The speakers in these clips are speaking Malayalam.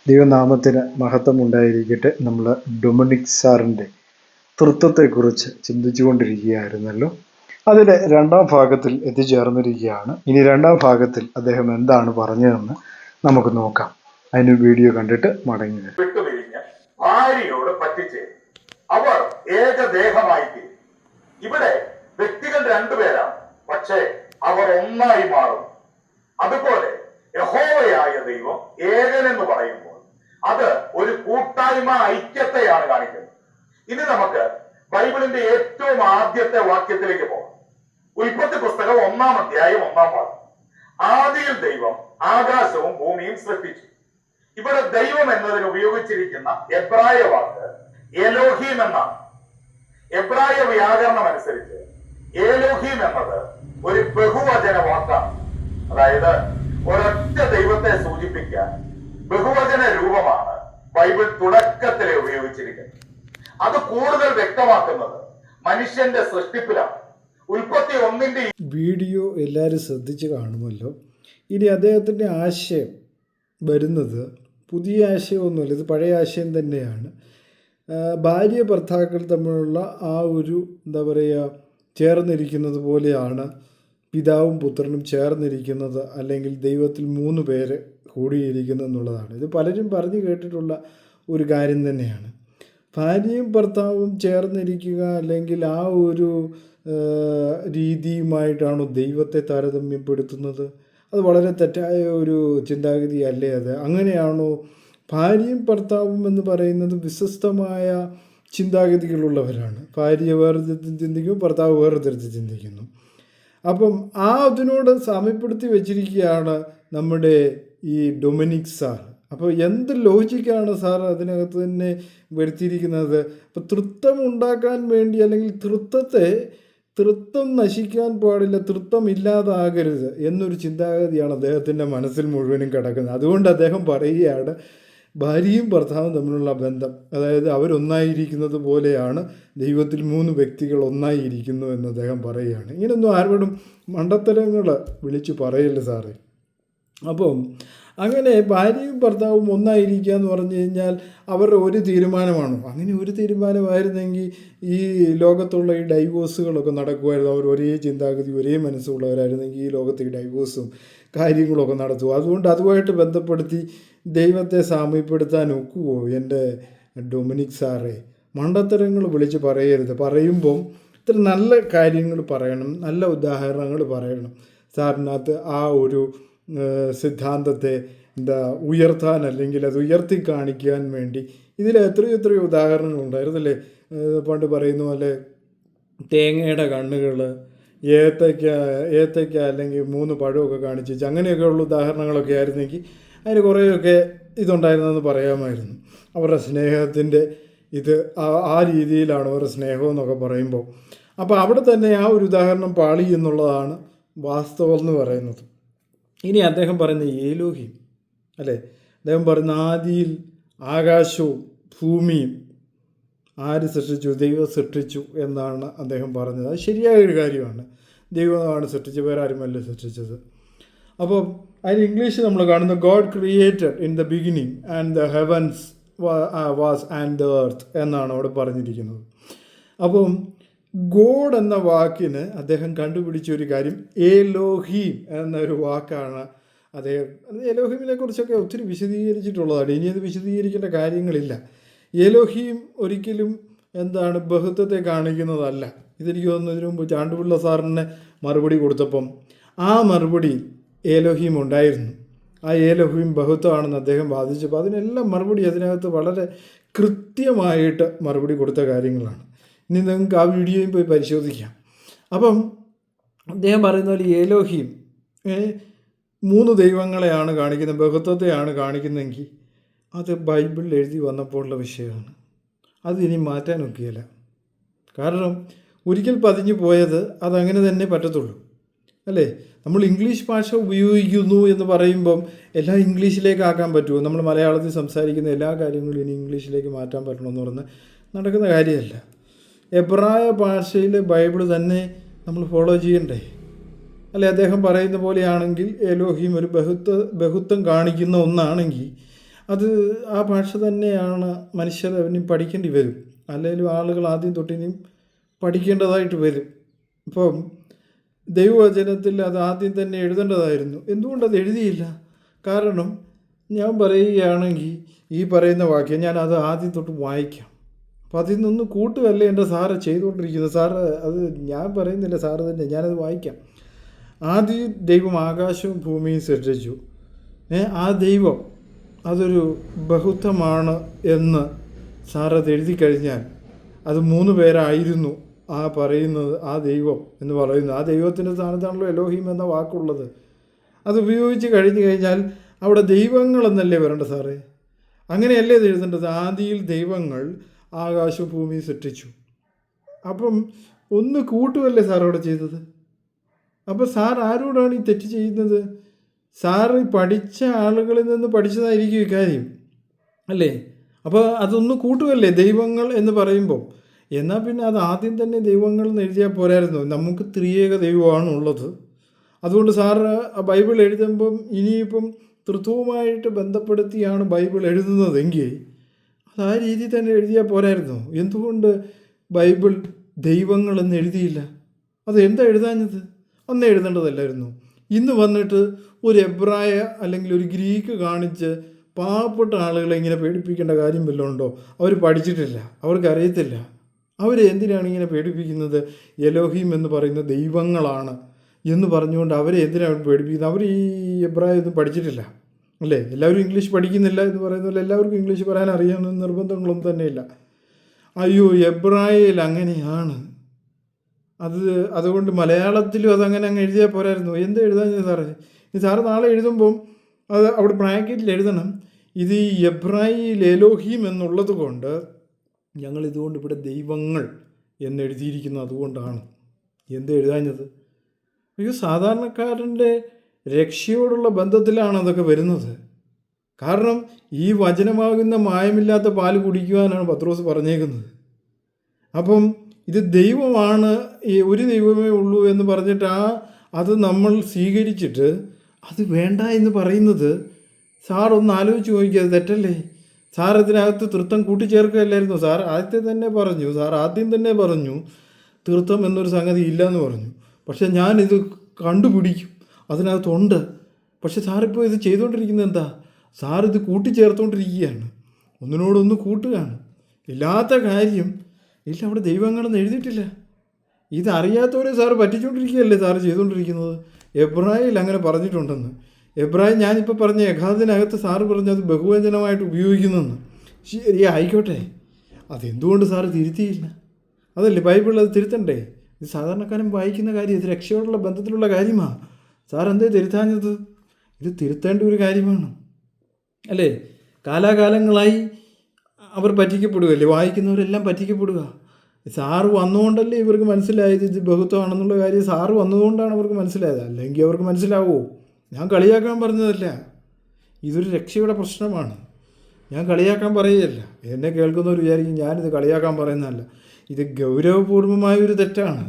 ദൈവനാമത്തിന് മഹത്വം ഉണ്ടായിരിക്കട്ടെ. നമ്മൾ ഡൊമിനിക് സാറിൻ്റെ തൃത്വത്തെക്കുറിച്ച് ചിന്തിച്ചുകൊണ്ടിരിക്കുകയായിരുന്നല്ലോ. അതിലെ രണ്ടാം ഭാഗത്തിൽ എത്തിച്ചേർന്നിരിക്കുകയാണ്. ഇനി രണ്ടാം ഭാഗത്തിൽ അദ്ദേഹം എന്താണ് പറഞ്ഞതെന്ന് നമുക്ക് നോക്കാം. അതിന് വീഡിയോ കണ്ടിട്ട് മടങ്ങി വരും. വിട്ടുപിരിഞ്ഞ് ഭാര്യയോട് പറ്റിച്ച് അവർ ഏകദേഹമായി തീരും. ഇവിടെ വ്യക്തികൾ രണ്ടുപേരാണ്, പക്ഷേ അവർ ഒന്നായി മാറും. അതുപോലെ യഹോവയായ ദൈവം ഏകനെന്ന് പറയുമ്പോൾ അത് ഒരു കൂട്ടായ്മ ഐക്യത്തെയാണ് കാണിക്കുന്നത്. ഇനി നമുക്ക് ബൈബിളിന്റെ ഏറ്റവും ആദ്യത്തെ വാക്യത്തിലേക്ക് പോകാം. ഉൽപ്പത്തി പുസ്തകം 1-ാം അധ്യായം 1-ാം ഭാഗം. ആദിയിൽ ദൈവം ആകാശവും ഭൂമിയും സൃഷ്ടിച്ചു. ഇവിടെ ദൈവം എന്നതിന് ഉപയോഗിച്ചിരിക്കുന്ന എബ്രായ വാക്ക് എലോഹീം എന്നാണ്. എബ്രായ വ്യാകരണം അനുസരിച്ച് ഏലോഹീം എന്നത് ഒരു ബഹുവചന വാക്കാണ്. അതായത് ഒരൊറ്റ ദൈവത്തെ സൂചിപ്പിക്കാൻ ബഹുവചന രൂപമാണ് ബൈബിൾ തുടക്കത്തിലെ ഉപയോഗിച്ചിരിക്കുന്നത്. അത് കൂടുതൽ വ്യക്തമാക്കുന്നത് മനുഷ്യന്റെ സൃഷ്ടിപ്പിലാണ്. ഉൽപ്പത്തി 1-ന്റെ വീഡിയോ എല്ലാവരും ശ്രദ്ധിച്ച് കാണുമല്ലോ. ഇനി അദ്ദേഹത്തിൻ്റെ ആശയം വരുന്നത് പുതിയ ആശയമൊന്നുമില്ല, ഇത് പഴയ ആശയം തന്നെയാണ്. ഭാര്യ ഭർത്താക്കൾ തമ്മിലുള്ള ആ ഒരു എന്താ പറയുക ചേർന്നിരിക്കുന്നത് പോലെയാണ് പിതാവും പുത്രനും ചേർന്നിരിക്കുന്നത്, അല്ലെങ്കിൽ ദൈവത്തിൽ 3 പേര് കൂടിയിരിക്കുന്നു എന്നുള്ളതാണ്. ഇത് പലരും പറഞ്ഞു കേട്ടിട്ടുള്ള ഒരു കാര്യം തന്നെയാണ്. ഭാര്യയും ഭർത്താവും ചേർന്നിരിക്കുക അല്ലെങ്കിൽ ആ ഒരു രീതിയുമായിട്ടാണോ ദൈവത്തെ താരതമ്യപ്പെടുത്തുന്നത്? അത് വളരെ തെറ്റായ ഒരു ചിന്താഗതി അല്ലേ അത്? അങ്ങനെയാണോ? ഭാര്യയും ഭർത്താവും എന്ന് പറയുന്നത് വ്യത്യസ്തമായ ചിന്താഗതികളുള്ളവരാണ്. ഭാര്യ വേറെ തരത്തിൽ ചിന്തിക്കും, ഭർത്താവ് വേറെ തരത്തിൽ ചിന്തിക്കുന്നു. അപ്പം അതിനോട് സാമ്യപ്പെടുത്തി വെച്ചിരിക്കുകയാണ് നമ്മുടെ ഈ ഡൊമിനിക് സാർ. അപ്പോൾ എന്ത് ലോജിക്കാണ് സാർ അതിനകത്ത് തന്നെ വരുത്തിയിരിക്കുന്നത്? അപ്പോൾ തൃത്വം ഉണ്ടാക്കാൻ വേണ്ടി, അല്ലെങ്കിൽ തൃത്വം നശിക്കാൻ പാടില്ല, തൃത്വം ഇല്ലാതാകരുത് എന്നൊരു ചിന്താഗതിയാണ് അദ്ദേഹത്തിൻ്റെ മനസ്സിൽ മുഴുവനും കിടക്കുന്നത്. അതുകൊണ്ട് അദ്ദേഹം പറയുകയാണ്, ഭാര്യയും ഭർത്താവും തമ്മിലുള്ള ബന്ധം, അതായത് അവരൊന്നായിരിക്കുന്നത് പോലെയാണ് ദൈവത്തിൽ 3 വ്യക്തികൾ ഒന്നായിരിക്കുന്നു എന്ന് അദ്ദേഹം പറയുകയാണ്. ഇങ്ങനെയൊന്നും ആരോടും മണ്ടത്തരങ്ങൾ വിളിച്ചു പറയല്ലേ സാറേ. അപ്പം അങ്ങനെ ഭാര്യയും ഭർത്താവും ഒന്നായിരിക്കുക എന്ന് പറഞ്ഞു കഴിഞ്ഞാൽ അവരുടെ ഒരു തീരുമാനമാണോ? അങ്ങനെ ഒരു തീരുമാനമായിരുന്നെങ്കിൽ ഈ ലോകത്തുള്ള ഈ ഡൈവോഴ്സുകളൊക്കെ നടക്കുമായിരുന്നു. അവർ ഒരേ ചിന്താഗതി, ഒരേ മനസ്സുള്ളവരായിരുന്നെങ്കിൽ ഈ ലോകത്ത് ഈ ഡൈവോഴ്സും കാര്യങ്ങളൊക്കെ നടത്തും. അതുകൊണ്ട് അതുമായിട്ട് ബന്ധപ്പെടുത്തി ദൈവത്തെ സാമ്യപ്പെടുത്താൻ ഒക്കുമോ? എൻ്റെ ഡൊമിനിക് സാറേ, മണ്ടത്തരങ്ങൾ വിളിച്ച് പറയരുത്. പറയുമ്പം ഇത്ര നല്ല കാര്യങ്ങൾ പറയണം, നല്ല ഉദാഹരണങ്ങൾ പറയണം. സാറിനകത്ത് ആ ഒരു സിദ്ധാന്തത്തെ ഉയർത്താൻ, അല്ലെങ്കിൽ അത് ഉയർത്തി കാണിക്കാൻ വേണ്ടി ഇതിൽ എത്രയോ ഉദാഹരണങ്ങളുണ്ടായിരുന്നല്ലേ. പണ്ട് പറയുന്ന പോലെ തേങ്ങയുടെ കണ്ണുകൾ, ഏത്തയ്ക്ക അല്ലെങ്കിൽ 3 പഴമൊക്കെ കാണിച്ച് അങ്ങനെയൊക്കെയുള്ള ഉദാഹരണങ്ങളൊക്കെ ആയിരുന്നെങ്കിൽ അതിന് കുറേയൊക്കെ ഇതുണ്ടായിരുന്നെന്ന് പറയാമായിരുന്നു. അവരുടെ സ്നേഹത്തിൻ്റെ ഇത് ആ രീതിയിലാണ് അവരുടെ സ്നേഹമെന്നൊക്കെ പറയുമ്പോൾ. അപ്പോൾ അവിടെ തന്നെ ആ ഒരു ഉദാഹരണം പാളി എന്നുള്ളതാണ് വാസ്തവം എന്ന് പറയുന്നത്. ഇനി അദ്ദേഹം പറയുന്ന ഏലോഹീം അല്ലേ, അദ്ദേഹം പറയുന്ന ആദിയിൽ ആകാശവും ഭൂമിയും ആര് സൃഷ്ടിച്ചു? ദൈവം സൃഷ്ടിച്ചു എന്നാണ് അദ്ദേഹം പറഞ്ഞത്. അത് ശരിയായൊരു കാര്യമാണ്. ദൈവമാണ് സൃഷ്ടിച്ചത്, വേറെ ആരുമല്ല സൃഷ്ടിച്ചത്. അപ്പം അതിന് ഇംഗ്ലീഷ് നമ്മൾ കാണുന്ന God created in the beginning and the heavens was and the earth എന്നാണ് അവിടെ പറഞ്ഞിരിക്കുന്നത്. അപ്പം ഗോഡ് എന്ന വാക്കിന് അദ്ദേഹം കണ്ടുപിടിച്ച ഒരു കാര്യം ഏലോഹീം എന്നൊരു വാക്കാണ്. അദ്ദേഹം ഏലോഹീമിനെ കുറിച്ചൊക്കെ ഒത്തിരി വിശദീകരിച്ചിട്ടുള്ളതാണ്. ഇനി അത് വിശദീകരിക്കേണ്ട കാര്യങ്ങളില്ല. ഏലോഹീം ഒരിക്കലും ബഹുത്വത്തെ കാണിക്കുന്നതല്ല. ഇതെനിക്ക് തോന്നുന്നു ഇതിനു മുമ്പ് ചാണ്ടുപിള്ള സാറിന് മറുപടി കൊടുത്തപ്പം ആ മറുപടി ഏലോഹീം ഉണ്ടായിരുന്നു. ആ ഏലോഹീം ബഹുത്വമാണെന്ന് അദ്ദേഹം വാദിച്ചപ്പോൾ അതിനെല്ലാം മറുപടി അതിനകത്ത് വളരെ കൃത്യമായിട്ട് മറുപടി കൊടുത്ത കാര്യങ്ങളാണ്. ഇനി നിങ്ങൾക്ക് ആ വീഡിയോയും പോയി പരിശോധിക്കാം. അപ്പം അദ്ദേഹം പറയുന്ന പോലെ ഏലോഹീം 3 ദൈവങ്ങളെയാണ് കാണിക്കുന്നത്, ബഹുത്വത്തെയാണ് കാണിക്കുന്നതെങ്കിൽ അത് ബൈബിളിൽ എഴുതി വന്നപ്പോഴുള്ള വിഷയമാണ്. അത് ഇനി മാറ്റാൻ ഒക്കുകയില്ല. കാരണം ഒരിക്കൽ പതിഞ്ഞു പോയത് അതങ്ങനെ തന്നെ പറ്റത്തുള്ളൂ അല്ലേ. നമ്മൾ ഇംഗ്ലീഷ് ഭാഷ ഉപയോഗിക്കുന്നു എന്ന് പറയുമ്പം എല്ലാം ഇംഗ്ലീഷിലേക്ക് ആക്കാൻ പറ്റുമോ? നമ്മൾ മലയാളത്തിൽ സംസാരിക്കുന്ന എല്ലാ കാര്യങ്ങളും ഇനി ഇംഗ്ലീഷിലേക്ക് മാറ്റാൻ പറ്റണമെന്ന് പറഞ്ഞ് നടക്കുന്ന കാര്യമല്ല. എബ്രായ ഭാഷയിലെ ബൈബിൾ തന്നെ നമ്മൾ ഫോളോ ചെയ്യണ്ടേ അല്ലേ? അദ്ദേഹം പറയുന്ന പോലെയാണെങ്കിൽ ഏലോഹീം ഒരു ബഹുത്വം കാണിക്കുന്ന ഒന്നാണെങ്കിൽ അത് ആ ഭാഷ തന്നെയാണ് മനുഷ്യർ ഇനി പഠിക്കേണ്ടി വരും. അല്ലെങ്കിലും ആളുകൾ ആദ്യം തൊട്ടിനിയും പഠിക്കേണ്ടതായിട്ട് വരും. ഇപ്പം ദൈവവചനത്തിൽ അത് ആദ്യം തന്നെ എഴുതേണ്ടതായിരുന്നു. എന്തുകൊണ്ടത് എഴുതിയില്ല? കാരണം ഞാൻ പറയുകയാണെങ്കിൽ ഈ പറയുന്ന വാക്യം ഞാൻ അത് ആദ്യം തൊട്ട് വായിക്കാം. അപ്പോൾ അതിൽ നിന്ന് കൂട്ടുകയല്ലേ എൻ്റെ സാറ് ചെയ്തുകൊണ്ടിരിക്കുന്നത്. സാറ് അത് ഞാൻ പറയുന്നില്ല, സാറ് തന്നെ, ഞാനത് വായിക്കാം. ആദ്യം ദൈവം ആകാശവും ഭൂമിയും സൃഷ്ടിച്ചു. ആ ദൈവം അതൊരു ബഹുത്വമാണ് എന്ന് സാറത് എഴുതി കഴിഞ്ഞാൽ അത് 3 പേരായിരുന്നു ആ പറയുന്നത്. ആ ദൈവം എന്ന് പറയുന്നത് ആ ദൈവത്തിൻ്റെ സ്ഥാനത്താണല്ലോ എലോഹീം എന്ന വാക്കുള്ളത്. അത് ഉപയോഗിച്ച് കഴിഞ്ഞു കഴിഞ്ഞാൽ അവിടെ ദൈവങ്ങളെന്നല്ലേ വരേണ്ട സാറേ? അങ്ങനെയല്ലേ ഇത് എഴുതേണ്ടത്? ആദിയിൽ ദൈവങ്ങൾ ആകാശവും ഭൂമിയും സൃഷ്ടിച്ചു. അപ്പം ഒന്ന് കൂട്ടുമല്ലേ സാർ അവിടെ ചെയ്തത്? അപ്പോൾ സാർ ആരോടാണ് ഈ തെറ്റ് ചെയ്യുന്നത്? സാറ് പഠിച്ച ആളുകളിൽ നിന്ന് പഠിച്ചതായിരിക്കും ഇക്കാര്യം അല്ലേ? അപ്പോൾ അതൊന്ന് കൂട്ടുമല്ലേ ദൈവങ്ങൾ എന്ന് പറയുമ്പോൾ? എന്നാൽ പിന്നെ അത് ആദ്യം തന്നെ ദൈവങ്ങൾ എന്ന് എഴുതിയാൽ പോരായിരുന്നു. നമുക്ക് ത്രിയേക ദൈവമാണ് ഉള്ളത്. അതുകൊണ്ട് സാറ് ബൈബിൾ എഴുതുമ്പം ഇനിയിപ്പം തൃത്വവുമായിട്ട് ബന്ധപ്പെടുത്തിയാണ് ബൈബിൾ എഴുതുന്നതെങ്കിൽ അത് ആ രീതിയിൽ തന്നെ എഴുതിയാൽ പോരായിരുന്നു. എന്തുകൊണ്ട് ബൈബിൾ ദൈവങ്ങളെന്ന് എഴുതിയില്ല? അത് എന്താ എഴുതാഞ്ഞത്? അന്ന് എഴുതേണ്ടതല്ലായിരുന്നു. ഇന്ന് വന്നിട്ട് ഒരു എബ്രായ അല്ലെങ്കിൽ ഒരു ഗ്രീക്ക് കാണിച്ച് പാവപ്പെട്ട ആളുകളെ ഇങ്ങനെ പേടിപ്പിക്കേണ്ട കാര്യം വല്ലതും ഉണ്ടോ? അവർ പഠിച്ചിട്ടില്ല, അവർക്കറിയത്തില്ല. അവരെ എന്തിനാണ് ഇങ്ങനെ പേടിപ്പിക്കുന്നത്? എലോഹീം എന്ന് പറയുന്ന ദൈവങ്ങളാണ് എന്ന് പറഞ്ഞുകൊണ്ട് അവരെ എന്തിനാണ് പേടിപ്പിക്കുന്നത്? അവർ ഈ എബ്രായ ഒന്നും പഠിച്ചിട്ടില്ല അല്ലേ? എല്ലാവരും ഇംഗ്ലീഷ് പഠിക്കുന്നില്ല എന്ന് പറയുന്ന പോലെ എല്ലാവർക്കും ഇംഗ്ലീഷ് പറയാൻ അറിയാമെന്ന് നിർബന്ധങ്ങളൊന്നും തന്നെയില്ല. അയ്യോ, എബ്രായയിൽ അങ്ങനെയാണ്, അതുകൊണ്ട് മലയാളത്തിലും അതങ്ങനെ അങ്ങ് എഴുതിയാൽ പോരായിരുന്നു. എന്താ എഴുതാൻ സാറേ? ഈ സാറ് നാളെ എഴുതുമ്പം അത് അവിടെ ബ്രാക്കറ്റിൽ എഴുതണം, ഇത് ഈ എബ്രായയിൽ എലോഹീം എന്നുള്ളത് കൊണ്ട് ഞങ്ങൾ ഇതുകൊണ്ട് ഇവിടെ ദൈവങ്ങൾ എന്നെഴുതിയിരിക്കുന്നത് അതുകൊണ്ടാണ്. എന്താ എഴുതാഞ്ഞത്? അയ്യോ, സാധാരണക്കാരൻ്റെ രക്ഷയോടുള്ള ബന്ധത്തിലാണ് അതൊക്കെ വരുന്നത്. കാരണം ഈ വചനമാകുന്ന മായമില്ലാത്ത പാല് കുടിക്കുവാനാണ് പത്രോസ് പറഞ്ഞേക്കുന്നത്. അപ്പം ഇത് ദൈവമാണ്, ഈ ഒരു ദൈവമേ ഉള്ളൂ എന്ന് പറഞ്ഞിട്ട് അത് നമ്മൾ സ്വീകരിച്ചിട്ട് അത് വേണ്ട എന്ന് പറയുന്നത് സാർ ഒന്ന് ആലോചിച്ച് നോക്കിയത് തെറ്റല്ലേ? സാർ ഇതിനകത്ത് തൃത്വം കൂട്ടിച്ചേർക്കുകയല്ലായിരുന്നു? സാർ ആദ്യം തന്നെ പറഞ്ഞു തൃത്വം എന്നൊരു സംഗതി ഇല്ലയെന്ന് പറഞ്ഞു. പക്ഷേ ഞാനിത് കണ്ടുപിടിക്കും, അതിനകത്തുണ്ട്. പക്ഷെ സാറിപ്പോൾ ഇത് ചെയ്തുകൊണ്ടിരിക്കുന്നത് എന്താ? സാറിത് കൂട്ടിച്ചേർത്തുകൊണ്ടിരിക്കുകയാണ്, ഒന്നിനോടൊന്ന് കൂട്ടുകയാണ്. ഇല്ലാത്ത കാര്യം ഇല്ല, അവിടെ ദൈവങ്ങളെന്ന് എഴുതിയിട്ടില്ല. ഇതറിയാത്തവരെ സാറ് പറ്റിച്ചുകൊണ്ടിരിക്കുകയല്ലേ സാറ് ചെയ്തുകൊണ്ടിരിക്കുന്നത്? എബ്രായയിൽ അങ്ങനെ പറഞ്ഞിട്ടുണ്ടെന്ന്. എബ്രായ ഞാനിപ്പോൾ പറഞ്ഞ യഗാദിനകത്ത് സാറ് പറഞ്ഞത് ബഹുവചനമായിട്ട് ഉപയോഗിക്കുന്നെന്ന്. ശരി, ആയിക്കോട്ടെ. അതെന്തുകൊണ്ട് സാറ് തിരുത്തിയില്ല? അതല്ലേ ബൈബിളിൽ അത് തിരുത്തണ്ടേ? ഇത് സാധാരണക്കാരൻ വായിക്കുന്ന കാര്യം, ഇത് രക്ഷയോടുള്ള ബന്ധത്തിലുള്ള കാര്യമാണ്. സാർ എന്തേ തിരുത്താഞ്ഞത്? ഇത് തിരുത്തേണ്ട ഒരു കാര്യമാണ് അല്ലേ? കാലാകാലങ്ങളായി അവർ പറ്റിക്കപ്പെടുകയല്ലേ, വായിക്കുന്നവരെല്ലാം പറ്റിക്കപ്പെടുക. സാറ് വന്നുകൊണ്ടല്ലേ ഇവർക്ക് മനസ്സിലായത് ഇത് ബഹുത്വമാണെന്നുള്ള കാര്യം. സാറ് വന്നതുകൊണ്ടാണ് അവർക്ക് മനസ്സിലായത്, അല്ലെങ്കിൽ അവർക്ക് മനസ്സിലാവുമോ? ഞാൻ കളിയാക്കാൻ പറഞ്ഞതല്ല, ഇതൊരു രക്ഷയുടെ പ്രശ്നമാണ്. ഞാൻ കളിയാക്കാൻ പറയുകയല്ല. എന്നെ കേൾക്കുന്നവർ വിചാരിക്കും ഞാനിത് കളിയാക്കാൻ പറയുന്നതല്ല. ഇത് ഗൗരവപൂർവമായ ഒരു തെറ്റാണ്.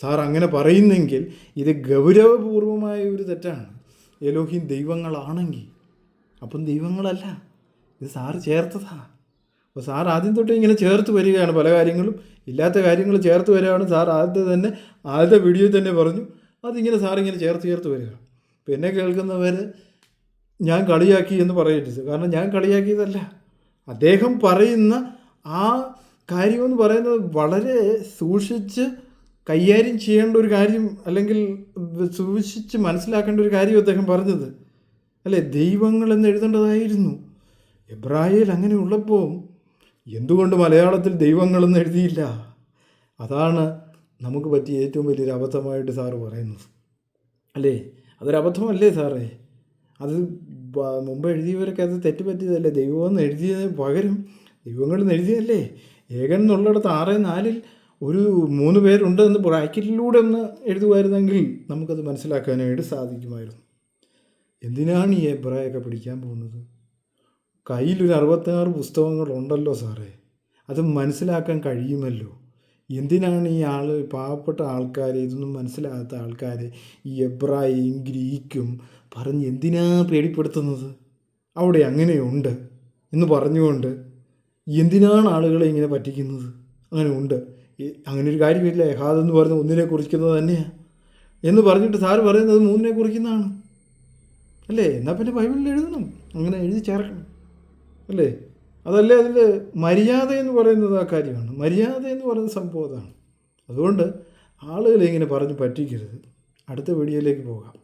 സാർ അങ്ങനെ പറയുന്നെങ്കിൽ ഇത് ഗൗരവപൂർവമായ ഒരു തെറ്റാണ്. എലോഹീം ദൈവങ്ങളാണെങ്കിൽ അപ്പം ദൈവങ്ങളല്ല, ഇത് സാറ് ചേർത്തതാ. അപ്പോൾ സാർ ആദ്യം തൊട്ട് ഇങ്ങനെ ചേർത്ത് വരികയാണ്, പല കാര്യങ്ങളും ഇല്ലാത്ത കാര്യങ്ങൾ ചേർത്ത് വരികയാണ്. സാർ ആദ്യത്തെ വീഡിയോയിൽ തന്നെ പറഞ്ഞു അതിങ്ങനെ സാറിങ്ങനെ ചേർത്ത് വരിക. പിന്നെ കേൾക്കുന്നവർ ഞാൻ കളിയാക്കി എന്ന് പറയരുത്. കാരണം ഞാൻ കളിയാക്കിയതല്ല. അദ്ദേഹം പറയുന്ന ആ കാര്യമെന്ന് പറയുന്നത് വളരെ സൂക്ഷിച്ച് കൈകാര്യം ചെയ്യേണ്ട ഒരു കാര്യം, അല്ലെങ്കിൽ സൂക്ഷിച്ച് മനസ്സിലാക്കേണ്ട ഒരു കാര്യം അദ്ദേഹം പറഞ്ഞത് അല്ലേ? ദൈവങ്ങളെന്ന് എഴുതേണ്ടതായിരുന്നു. എബ്രായയിൽ അങ്ങനെ ഉള്ളപ്പോൾ എന്തുകൊണ്ട് മലയാളത്തിൽ ദൈവങ്ങളെന്ന് എഴുതിയില്ല? അതാണ് നമുക്ക് പറ്റിയ ഏറ്റവും വലിയൊരു അബദ്ധമായിട്ട് സാറ് പറയുന്നത് അല്ലേ? അതൊരബദ്ധമല്ലേ സാറേ? അത് മുമ്പ് എഴുതിയവരൊക്കെ അത് തെറ്റുപറ്റിയതല്ലേ? ദൈവമെന്ന് എഴുതിയതിന് പകരം ദൈവങ്ങളെന്ന് എഴുതിയതല്ലേ? ഏകൻ എന്നുള്ളിടത്ത് 6:4 ഒരു 3 പേരുണ്ട് എന്ന് ബ്രാക്കറ്റിലൂടെ ഒന്ന് എഴുതുമായിരുന്നെങ്കിൽ നമുക്കത് മനസ്സിലാക്കാനായിട്ട് സാധിക്കുമായിരുന്നു. എന്തിനാണ് ഈ എബ്രായൊക്കെ പഠിക്കാൻ പോകുന്നത്? കയ്യിലൊരു 66 പുസ്തകങ്ങളുണ്ടല്ലോ സാറേ, അത് മനസ്സിലാക്കാൻ കഴിയുമല്ലോ. എന്തിനാണ് ഈ പാവപ്പെട്ട ആൾക്കാരെ, ഇതൊന്നും മനസ്സിലാകാത്ത ആൾക്കാരെ ഈ എബ്രായും ഗ്രീക്കും പറഞ്ഞ് എന്തിനാ പേടിപ്പെടുത്തുന്നത്? അവിടെ അങ്ങനെയുണ്ട്. എന്ന് പറഞ്ഞുകൊണ്ട് എന്തിനാണ് ആളുകളെ ഇങ്ങനെ പറ്റിക്കുന്നത്? അങ്ങനെ ഉണ്ട്, അങ്ങനെ ഒരു കാര്യമില്ല. എഹാദ് എന്ന് പറയുന്നത് ഒന്നിനെ കുറിക്കുന്നത് തന്നെയാണ് എന്ന് പറഞ്ഞിട്ട് സാറ് പറയുന്നത് മൂന്നിനെ കുറിക്കുന്നതാണ് അല്ലേ? എന്നാൽ പിന്നെ ബൈബിളിൽ എഴുതണം, അങ്ങനെ എഴുതി ചേർക്കണം അല്ലേ? അതല്ലേ അതിൻ്റെ മര്യാദ എന്ന് പറയുന്നത്. ആ കാര്യമാണ് മര്യാദ എന്ന് പറയുന്ന സംഭവം അതാണ്. അതുകൊണ്ട് ആളുകളെ ഇങ്ങനെ പറഞ്ഞ് പറ്റിക്കരുത്. അടുത്ത വീഡിയോയിലേക്ക് പോകാം.